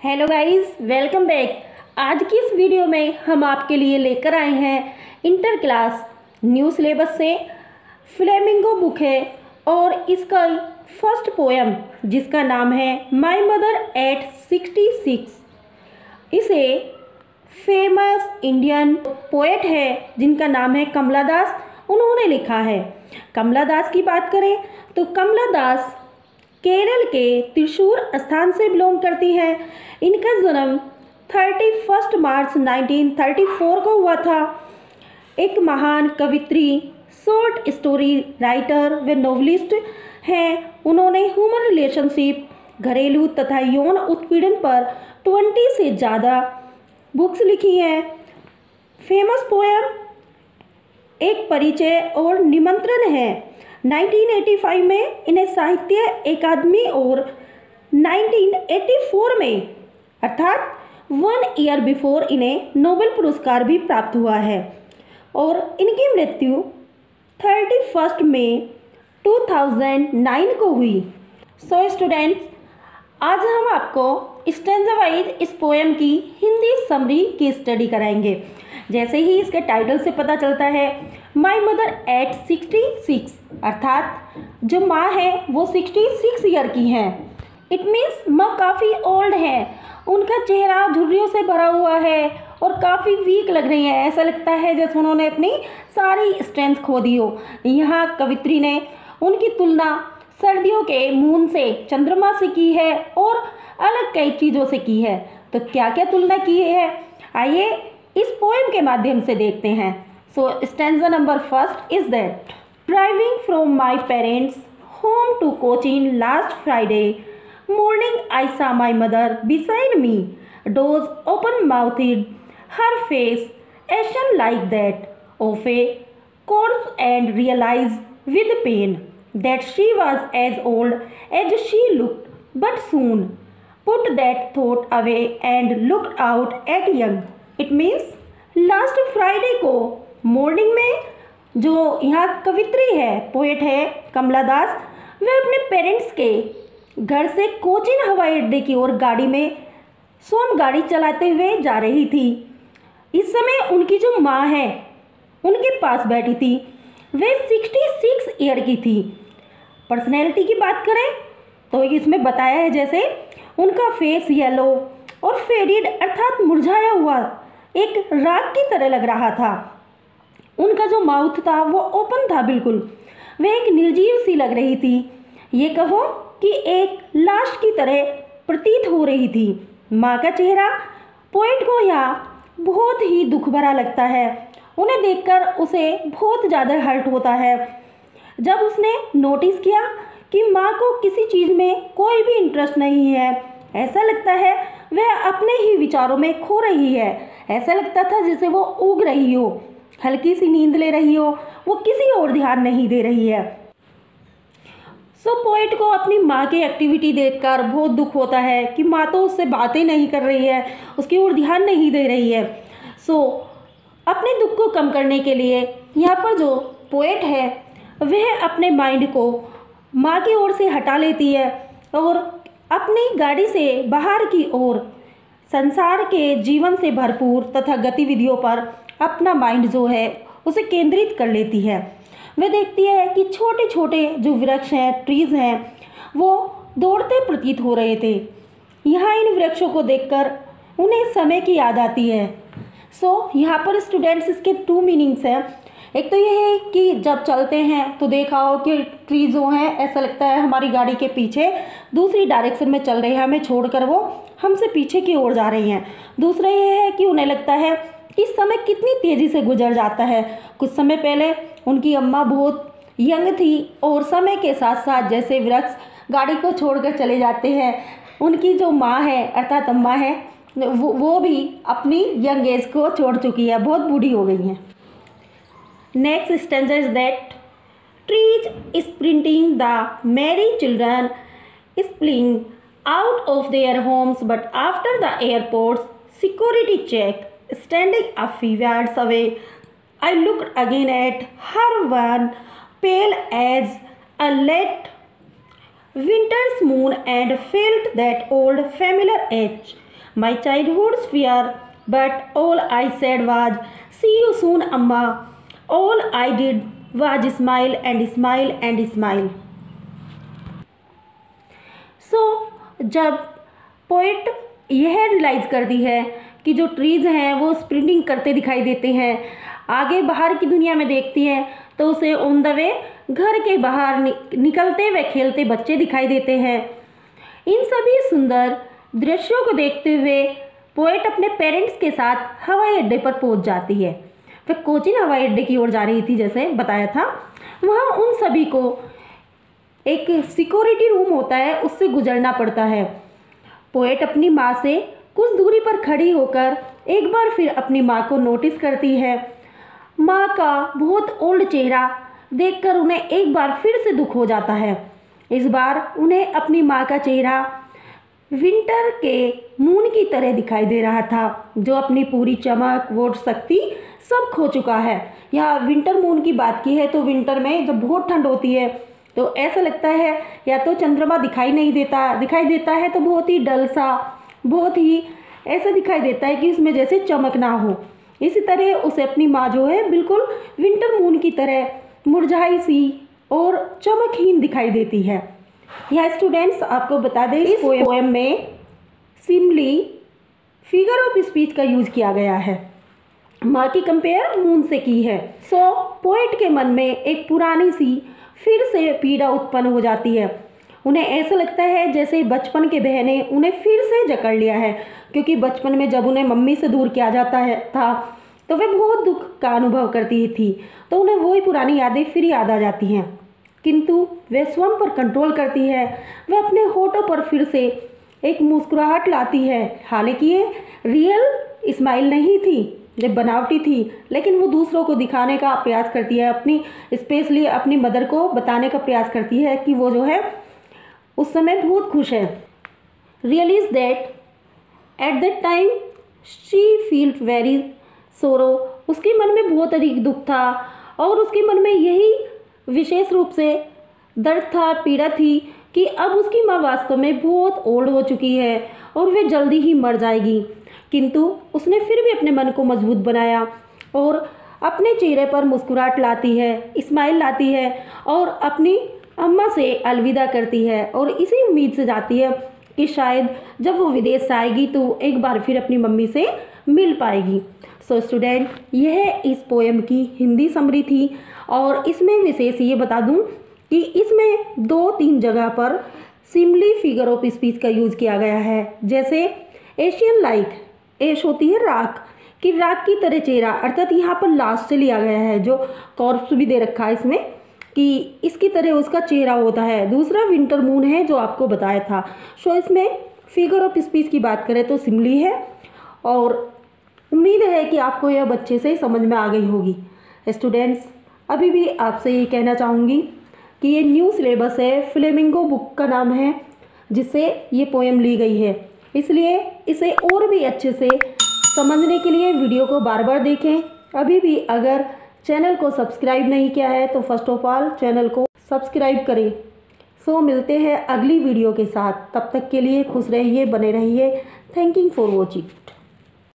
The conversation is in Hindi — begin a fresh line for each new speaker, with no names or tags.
Hello guys, welcome back. आज की इस वीडियो में हम आपके लिए लेकर आए हैं इंटर क्लास न्यू सिलेबस से फ्लेमिंगो बुक है और इसका फर्स्ट पोएम जिसका नाम है माय मदर एट 66। इसे फेमस इंडियन पोएट है जिनका नाम है कमला दास, उन्होंने लिखा है। कमला दास की बात करें तो कमला दास केरल के त्रिशूर स्थान से बिलोंग करती हैं। इनका जन्म 31 मार्च 1934 को हुआ था। एक महान कवित्री, शॉर्ट स्टोरी राइटर व नॉवलिस्ट हैं। उन्होंने ह्यूमन रिलेशनशिप, घरेलू तथा यौन उत्पीड़न पर 20 से ज़्यादा बुक्स लिखी हैं। फेमस पोएम एक परिचय और निमंत्रण है। 1985 में इन्हें साहित्य अकादमी और 1984 में अर्थात 1 ईयर बिफोर इन्हें नोबेल पुरस्कार भी प्राप्त हुआ है और इनकी मृत्यु 31 मई 2009 को हुई। सो स्टूडेंट्स, आज हम आपको स्टैंजा वाइज इस पोएम की हिंदी समरी की स्टडी कराएंगे। जैसे ही इसके टाइटल से पता चलता है, माय मदर एट 66 अर्थात जो माँ है वो 66 ईयर की हैं। इट मीन्स माँ काफ़ी ओल्ड है, उनका चेहरा झुर्रियों से भरा हुआ है और काफ़ी वीक लग रही है। ऐसा लगता है जैसे उन्होंने अपनी सारी स्ट्रेंथ खो दी हो। यहाँ कवित्री ने उनकी तुलना सर्दियों के मून से, चंद्रमा से की है और अलग कई चीज़ों से की है। तो क्या क्या तुलना की है, आइए इस पोएम के माध्यम से देखते हैं। So stanza number first is that driving from my parents home to Cochin last Friday morning I saw my mother beside me, doors open mouthed, her face ashen like that of a corpse, and realized with pain that she was as old as she looked, but soon put that thought away and looked out at young. It means last Friday को मॉर्निंग में जो यहाँ कवित्री है, पोएट है कमला दास, वे अपने पेरेंट्स के घर से कोचीन हवाई अड्डे की ओर गाड़ी में गाड़ी चलाते हुए जा रही थी। इस समय उनकी जो माँ है उनके पास बैठी थी। वे 66 ईयर की थी। पर्सनैलिटी की बात करें तो इसमें बताया है जैसे उनका फेस येलो और फेडेड अर्थात मुरझाया हुआ एक राख की तरह लग रहा था। उनका जो माउथ था वो ओपन था बिल्कुल, वह एक निर्जीव सी लग रही थी। ये कहो कि एक लाश की तरह प्रतीत हो रही थी। माँ का चेहरा पोएट को यहाँ बहुत ही दुख भरा लगता है। उन्हें देखकर उसे बहुत ज़्यादा हर्ट होता है। जब उसने नोटिस किया कि माँ को किसी चीज़ में कोई भी इंटरेस्ट नहीं है, ऐसा लगता है वह अपने ही विचारों में खो रही है। ऐसा लगता था जैसे वो ऊग रही हो, हल्की सी नींद ले रही हो, वो किसी और ध्यान नहीं दे रही है। सो पोएट को अपनी माँ की एक्टिविटी देखकर बहुत दुख होता है कि माँ तो उससे बातें नहीं कर रही है, उसकी ओर ध्यान नहीं दे रही है। सो अपने दुख को कम करने के लिए यहाँ पर जो पोएट है वह अपने माइंड को माँ की ओर से हटा लेती है और अपनी गाड़ी से बाहर की ओर संसार के जीवन से भरपूर तथा गतिविधियों पर अपना माइंड जो है उसे केंद्रित कर लेती है। वह देखती है कि छोटे छोटे जो वृक्ष हैं, ट्रीज़ हैं, वो दौड़ते प्रतीत हो रहे थे। यहाँ इन वृक्षों को देखकर उन्हें समय की याद आती है। सो यहाँ पर स्टूडेंट्स इसके 2 मीनिंग्स हैं। एक तो ये है कि जब चलते हैं तो देखा हो कि ट्री जो हैं ऐसा लगता है हमारी गाड़ी के पीछे दूसरी डायरेक्शन में चल रहे हैं, हमें छोड़कर वो हमसे पीछे की ओर जा रही हैं। दूसरा ये है कि उन्हें लगता है कि समय कितनी तेज़ी से गुजर जाता है। कुछ समय पहले उनकी अम्मा बहुत यंग थी और समय के साथ साथ जैसे वृक्ष गाड़ी को छोड़कर चले जाते हैं, उनकी जो माँ है अर्थात अम्मा है वो भी अपनी यंग एज को छोड़ चुकी है, बहुत बूढ़ी हो गई हैं। Next stanza is that trees sprinting the merry children spilling out of their homes but after the airport's security check standing a few yards away, I looked again at her, one pale as a late winter's moon, and felt that old familiar edge My childhood's fear, but all I said was, see you soon, Amma. All I did was smile and smile and smile. जब पोएट यह रियलाइज़ करती है कि जो ट्रीज़ हैं वो स्प्रिंटिंग करते दिखाई देते हैं, आगे बाहर की दुनिया में देखती है तो उसे ऑन द वे घर के बाहर निकलते व खेलते बच्चे दिखाई देते हैं। इन सभी सुंदर दृश्यों को देखते हुए पोएट अपने पेरेंट्स के साथ हवाई अड्डे पर पहुंच जाती है। वह कोचीन हवाई अड्डे की ओर जा रही थी, जैसे बताया था। वहाँ उन सभी को एक सिक्योरिटी रूम होता है, उससे गुजरना पड़ता है। पोएट अपनी माँ से कुछ दूरी पर खड़ी होकर एक बार फिर अपनी माँ को नोटिस करती है। माँ का बहुत ओल्ड चेहरा देखकर उन्हें एक बार फिर से दुख हो जाता है। इस बार उन्हें अपनी माँ का चेहरा विंटर के मून की तरह दिखाई दे रहा था, जो अपनी पूरी चमक वो शक्ति सब खो चुका है। यहाँ विंटर मून की बात की है तो विंटर में जब बहुत ठंड होती है तो ऐसा लगता है या तो चंद्रमा दिखाई देता है तो बहुत ही डल सा, बहुत ही ऐसा दिखाई देता है कि उसमें जैसे चमक ना हो। इसी तरह उसे अपनी माँ जो है बिल्कुल विंटर मून की तरह मुरझाई सी और चमकहीन दिखाई देती है। यहाँ स्टूडेंट्स आपको बता दें, इस पोएम में सिंपली फिगर ऑफ स्पीच का यूज किया गया है। माँ की कंपेयर मून से की है। पोएट के मन में एक पुरानी सी फिर से पीड़ा उत्पन्न हो जाती है। उन्हें ऐसा लगता है जैसे बचपन के बहने उन्हें फिर से जकड़ लिया है, क्योंकि बचपन में जब उन्हें मम्मी से दूर किया जाता था तो वे बहुत दुख का अनुभव करती थी, तो उन्हें वही पुरानी यादें फिर याद आ जाती हैं। किंतु वे स्वयं पर कंट्रोल करती है। वह अपने होठों पर फिर से एक मुस्कुराहट लाती है। हालांकि ये रियल स्माइल नहीं थी, जब बनावटी थी, लेकिन वो दूसरों को दिखाने का प्रयास करती है, स्पेशली अपनी मदर को बताने का प्रयास करती है कि वो जो है उस समय बहुत खुश है। Realise that at that time she feeled very sorrow. उसके मन में बहुत अधिक दुख था और उसके मन में यही विशेष रूप से दर्द था, पीड़ा थी कि अब उसकी माँ वास्तव में बहुत ओल्ड हो चुकी है और वे जल्दी ही मर जाएगी। किंतु उसने फिर भी अपने मन को मजबूत बनाया और अपने चेहरे पर मुस्कुराहट लाती है, स्माइल लाती है और अपनी अम्मा से अलविदा करती है और इसी उम्मीद से जाती है कि शायद जब वो विदेश से आएगी तो एक बार फिर अपनी मम्मी से मिल पाएगी। सो स्टूडेंट, यह इस पोएम की हिंदी समरी थी और इसमें विशेष ये बता दूं कि इसमें 2-3 जगह पर सिंपली फिगर ऑफ स्पीच का यूज़ किया गया है। जैसे एशियन लाइट, एश होती है राख, कि राख की तरह चेहरा, अर्थात यहाँ पर लास्ट से लिया गया है, जो कॉर्प्स भी दे रखा है इसमें कि इसकी तरह उसका चेहरा होता है। दूसरा विंटर मून है जो आपको बताया था। सो इसमें फिगर ऑफ स्पीच की बात करें तो सिंपली है और उम्मीद है कि आपको यह बच्चे से समझ में आ गई होगी। स्टूडेंट्स, अभी भी आपसे ये कहना चाहूँगी कि ये न्यू सिलेबस है, फ्लेमिंगो बुक का नाम है जिससे ये पोएम ली गई है, इसलिए इसे और भी अच्छे से समझने के लिए वीडियो को बार बार देखें। अभी भी अगर चैनल को सब्सक्राइब नहीं किया है तो फर्स्ट ऑफ ऑल चैनल को सब्सक्राइब करें। सो मिलते हैं अगली वीडियो के साथ, तब तक के लिए खुश रहिए, बने रहिए। Thank you for watching.